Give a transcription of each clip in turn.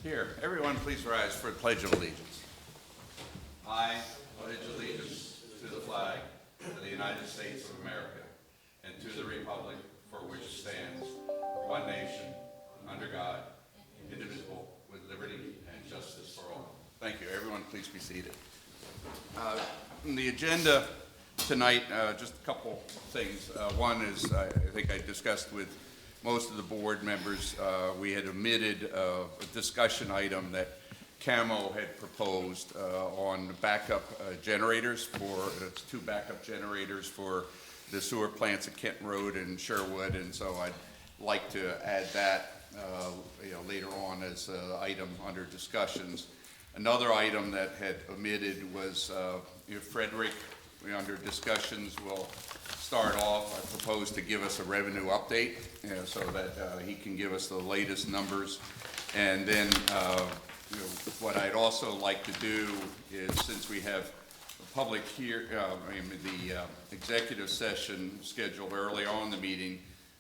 Here, everyone please rise for the Pledge of Allegiance. I pledge allegiance to the flag of the United States of America and to the republic for which it stands, one nation, under God, indivisible, with liberty and justice for all. Thank you. Everyone please be seated. On the agenda tonight, just a couple things. One is, I think I discussed with most of the board members, we had omitted a discussion item that Camo had proposed on backup generators for, two backup generators for the sewer plants at Kenton Road and Sherwood, and so I'd like to add that later on as an item under discussions. Another item that had omitted was Frederick, under discussions, will start off. I propose to give us a revenue update so that he can give us the latest numbers. And then what I'd also like to do is, since we have a public the executive session scheduled early on in the meeting,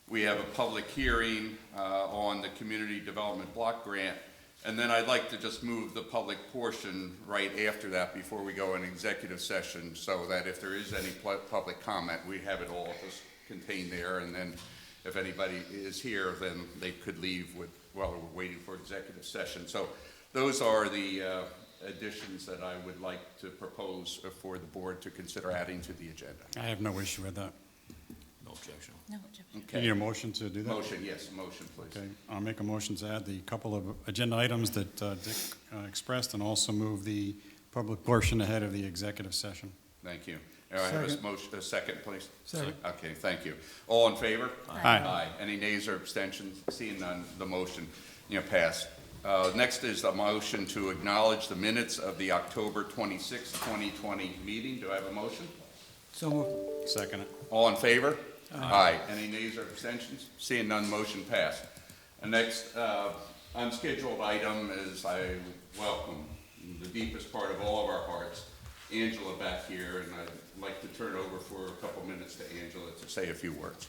we have a public hearing on the community development block grant. And then I'd like to just move the public portion right after that before we go in executive session, so that if there is any public comment, we have it all just contained there. And then if anybody is here, then they could leave while we're waiting for executive session. So those are the additions that I would like to propose for the board to consider adding to the agenda. I have no issue with that. No objection. No objection. You need a motion to do that? Motion, yes, motion, please. Okay, I'll make a motion to add the couple of agenda items that Dick expressed, and also move the public portion ahead of the executive session. Thank you. I have a motion, a second, please. Second. Okay, thank you. All in favor? Aye. Aye. Any nays or abstentions? Seeing none, the motion, passed. Next is a motion to acknowledge the minutes of the October 26, 2020 meeting. Do I have a motion? So moved. Second it. All in favor? Aye. Any nays or abstentions? Seeing none, motion passed. The next unscheduled item is I welcome in the deepest part of all of our hearts Angela back here, and I'd like to turn over for a couple minutes to Angela to say a few words.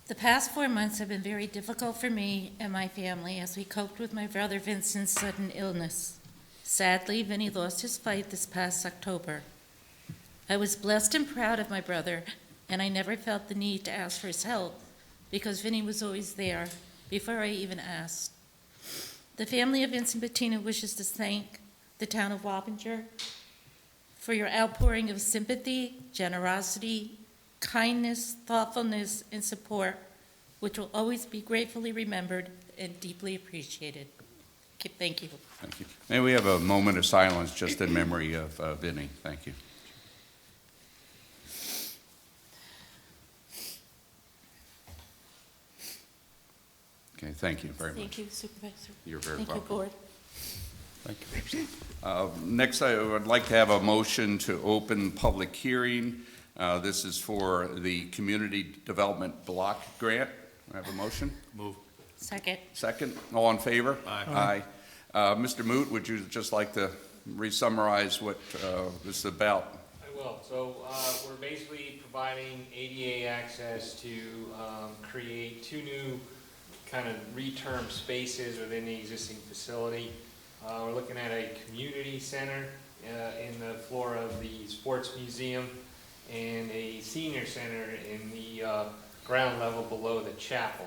The past 4 months have been very difficult for me and my family as we coped with my brother Vincent's sudden illness. Sadly, Vinny lost his fight this past October. I was blessed and proud of my brother, and I never felt the need to ask for his help because Vinny was always there before I even asked. The family of Vincent Bettina wishes to thank the town of Wappinger for your outpouring of sympathy, generosity, kindness, thoughtfulness, and support, which will always be gratefully remembered and deeply appreciated. Thank you. Thank you. May we have a moment of silence just in memory of Vinny? Thank you. Okay, thank you very much. Thank you, Supervisor. You're very Thank welcome. you, Board. Thank you. Next, I would like to have a motion to open public hearing. This is for the Community Development Block Grant. I have a motion. Move. Second. Second. All in favor? Aye. Aye. Mr. Moot, would you just like to re-summarize what this is about? I will. So we're basically providing ADA access to create two new kind of reterm spaces within the existing facility. We're looking at a community center in the floor of the sports museum and a senior center in the ground level below the chapel.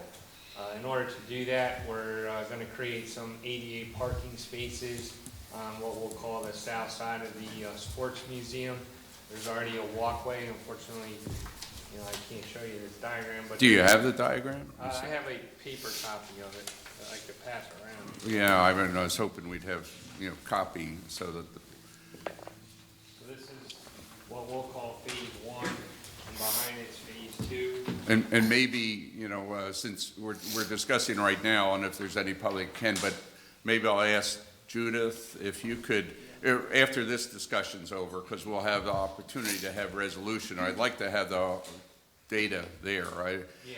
In order to do that, we're going to create some ADA parking spaces on what we'll call the south side of the sports museum. There's already a walkway. Unfortunately, I can't show you this diagram. But Do you have the diagram? I have a paper copy of it that I could pass around. Yeah, I was hoping we'd have, copy so that So this is what we'll call phase one, and behind it's phase two. And maybe, since we're discussing right now, and if there's any public but maybe I'll ask Judith if you could, after this discussion's over, because we'll have the opportunity to have resolution, I'd like to have the data there.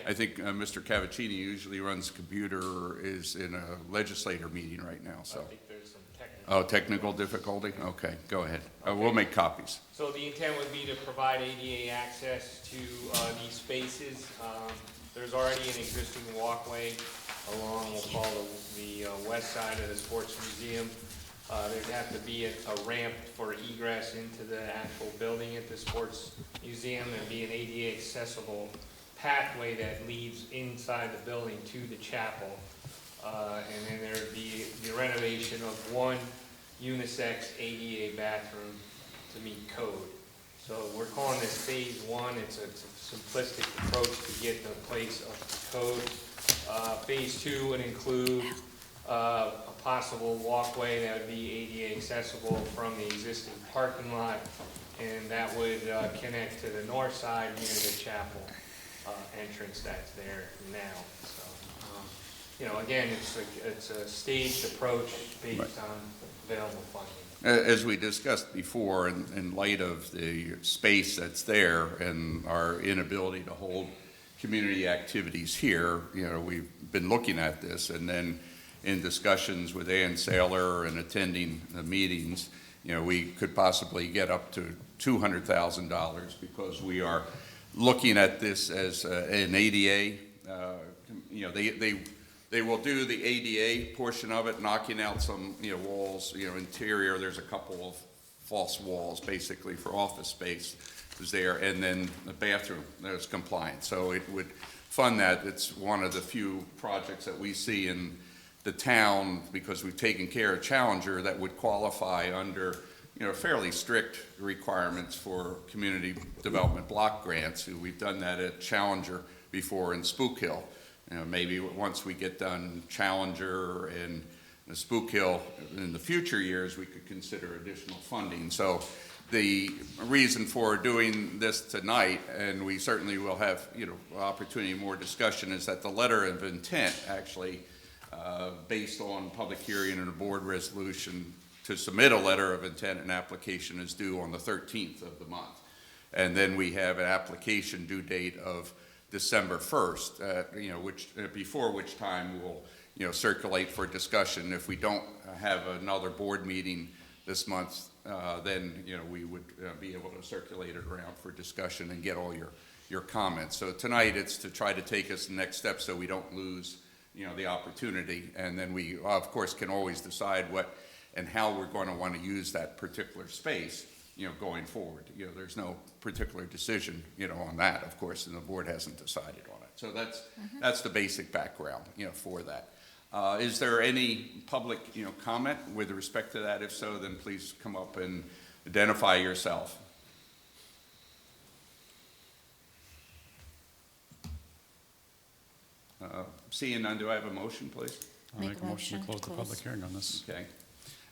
I think Mr. Cavaccini usually runs the computer, or is in a legislator meeting right now, so. I think there's some technical. Oh, technical difficulty? Okay, go ahead. We'll make copies. So the intent would be to provide ADA access to these spaces. There's already an existing walkway along, we'll call the the west side of the sports museum. There'd have to be a ramp for egress into the actual building at the sports museum. There'd be an ADA accessible pathway that leads inside the building to the chapel. And then there'd be the renovation of one unisex ADA bathroom to meet code. So we're calling this phase one. It's a simplistic approach to get the place up to code. Phase two would include a possible walkway that would be ADA accessible from the existing parking lot, and that would connect to the north side near the chapel entrance that's there now. So, again, it's a staged approach based on available funding. As we discussed before, in light of the space that's there and our inability to hold community activities here, we've been looking at this, and then in discussions with Ann Saylor and attending the meetings, we could possibly get up to $200,000 because we are looking at this as an ADA. They will do the ADA portion of it, knocking out some, walls, interior. There's a couple of false walls, basically, for office space is there, and then the bathroom that's compliant. So it would fund that. It's one of the few projects that we see in the town, because we've taken care of Challenger, that would qualify under, fairly strict requirements for community development block grants. We've done that at Challenger before in Spook Hill. Maybe once we get done Challenger and the Spook Hill in the future years, we could consider additional funding. So the reason for doing this tonight, and we certainly will have, opportunity, more discussion, is that the letter of intent actually, based on public hearing and a board resolution to submit a letter of intent and application, is due on the 13th of the month. And then we have an application due date of December 1st, before which time we'll, circulate for discussion. If we don't have another board meeting this month, then, we would be able to circulate it around for discussion and get all your comments. So tonight it's to try to take us the next step so we don't lose, the opportunity. And then we, of course, can always decide what and how we're going to want to use that particular space, going forward. There's no particular decision, on that, of course, and the board hasn't decided on it. So that's the basic background, for that. Is there any public, comment with respect to that? If so, then please come up and identify yourself. Seeing none, do I have a motion, please? I'll make a motion to close the public hearing on this. Okay.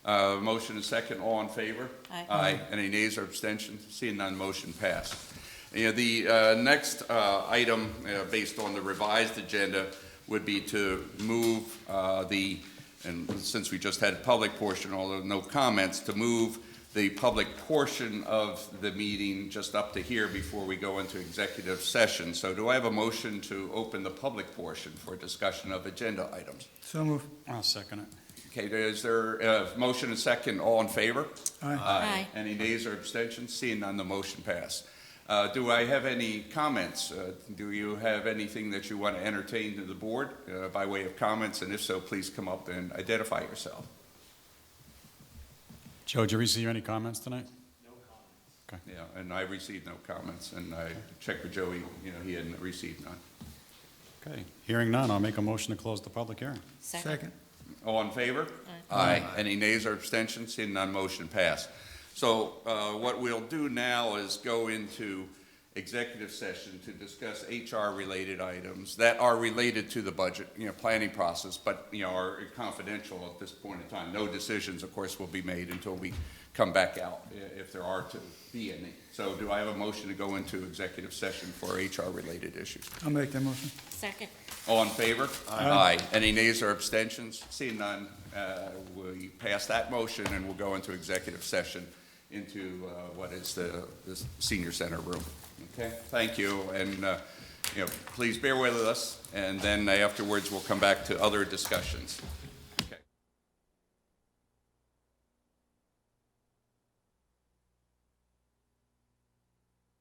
Motion and second, all in favor? Aye. Any nays or abstentions? Seeing none, motion passed. The next item, based on the revised agenda, would be to move and since we just had public portion, although no comments, to move the public portion of the meeting just up to here before we go into executive session. So do I have a motion to open the public portion for discussion of agenda items? So move. I'll second it. Okay, is there a motion and second, all in favor? Aye. Aye. Any nays or abstentions? Seeing none, the motion passed. Do I have any comments? Do you have anything that you want to entertain to the board by way of comments? And if so, please come up and identify yourself. Joe, did you receive any comments tonight? No comments. Okay. Yeah, and I received no comments, and I checked with Joey, he hadn't received none. Okay. Hearing none, I'll make a motion to close the public hearing. Second. All in favor? Aye. Any nays or abstentions? Seeing none, motion passed. So what we'll do now is go into executive session to discuss HR-related items that are related to the budget, planning process, but, are confidential at this point in time. No decisions, of course, will be made until we come back out, if there are to be any. So do I have a motion to go into executive session for HR-related issues? I'll make that motion. Second. All in favor? Aye. Any nays or abstentions? Seeing none, we pass that motion and we'll go into executive session into what is the senior center room. Okay, thank you. And, please bear with us, and then afterwards we'll come back to other discussions.